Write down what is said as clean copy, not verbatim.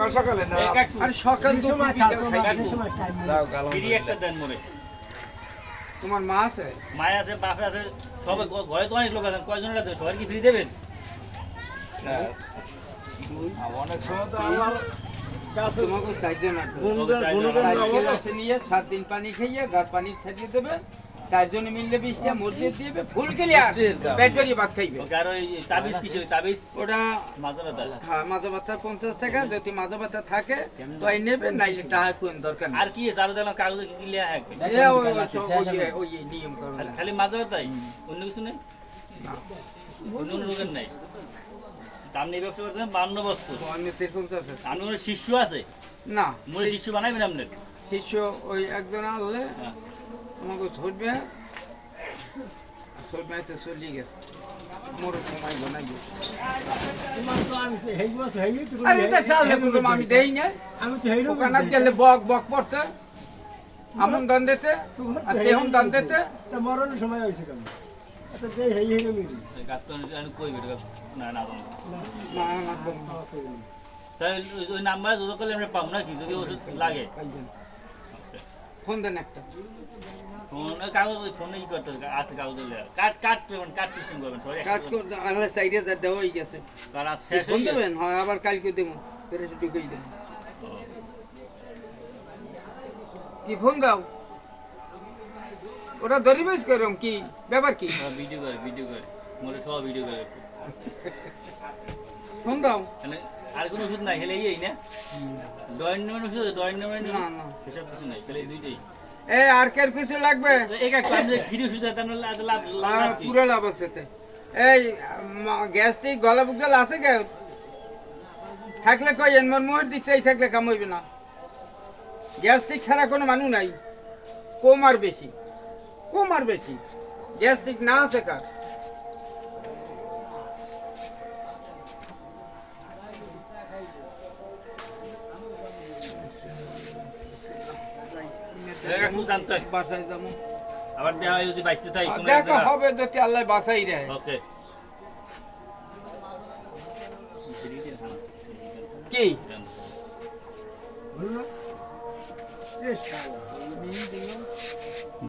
সকাল সকালে না আর সকাল তো সময় বিকাল খাও, খাইবো। সময় খাইবো। দাও গালাম ফিরি একটা দেন মোরে তোমার মা আছে? মায় আছে বাপে আছে সবাই ঘরে তো অনেক লোক আছেন কয়জনের দেবে সবাই কি ফ্রি দেবেন অনেক সময় তো আমার কাছে তোমাকে চারজন আছে। গুণগান চার অভাব গ্লাস আছে। নিয়ে 7 দিন পানি খাইয়ে গাছ পানি ছেড়ে দেবে, চারজনে মিললে 20টা মসজিদ দিবে, ফুল ক্লিয়ার মসজিদ দাও। পেট ভরিয়ে ভাত খাইবে। ওকে আর ওই তাবিজ কিছু তাবিজ ওটা মাঝে মাঝে হ্যাঁ মাঝে ভাতা 50 টাকা, যদি মাঝে ভাতা থাকে তো এই নেবে, নাইলে টাকা কোন দরকার নেই। আর কি আছে আরো দেখলাম কাগজে কি কি লেখা থাকবে এ ওই নিয়ম করো খালি খালি মাঝে মাথায় অন্য কিছু নেই অন্য কোনো রোগের নাই আপনি এই ব্যবসা করতেন 52 বছর অন্য 53 আছে। আপনি কোনো শিষ্য আছে না মোরে শিষ্য বানাইবেন আপনার শিষ্য ওই একজন আনলে হ্যাঁ আমাকে ছড়বে, ছড়বে তো চলিয়ে গেছে, মোর সময় বানাই গেছে। তোমার তো আমি তো হেই বস, হেই তো করি, আরে এটা হেই- চাল হেই দেখুন করি। আমি দেই না, আমি তো হেই রকম ওখানে করি। গেলে বক বক পড়ছে, আমন দান দিতে আর তেহন দান দিতে। তা মরণের সময় হয়েছে কেন? আচ্ছা, যে হেই হেই রকমই করি। গাত আমি কই বেটা না না জানো না না তাই ওই নাম্বার যত করলে আমরা পাবো নাকি যদি ওষুধ লাগে ফোন দেন একটা। ফোন কাগজ ফোনে কি করতে হবে? আছে কাগজ কাট কাট পেমেন্ট কাট সিস্টেম করবেন সবাই কাজ করতে আল্লাহ চাইরে যা দেওয়া হয়ে গেছে। কার আজ শেষ ফোন হয়ে গেছে দেবেন? হয় আবার কালকে দেবো, ফেরে ঢুকেই দেবো। কি ফোন দাও? ওটা দরিবেশ করম কি ব্যাপার কি? ভিডিও করে মোরে সব ভিডিও করে ফোন দাও। মানে আর কোনো ওষুধ নাই হেলে এই না ডয়েন নেবেন ওষুধ ডয়েন নেবেন না না এসব কিছু নাই খালি এই দুইটাই এ আর কের কিছু লাগবে? এক এক আমি যে ফ্রি ওষুধ আছে আমরা লাভ লাভ লাভ কি? পুরো লাভ আছে এতে। এই গ্যাস্ট্রিক গলা বুকজাল আছে কে? থাকলে কই এনমর মুহের দিক এই থাকলে কাম হইবে না। গ্যাস্ট্রিক ছাড়া কোনো মানুষ নাই, কম আর বেশি, কম আর বেশি। গ্যাস্ট্রিক না আছে কার? একটু জানতে হয়। বাসায় যাবো, আবার দেখা হয় যদি বাইসে থাই কোনো এক দেখা জায়গা হবে যদি আল্লাহ বাসাই রে। ওকে কি বললো না? এ শালা।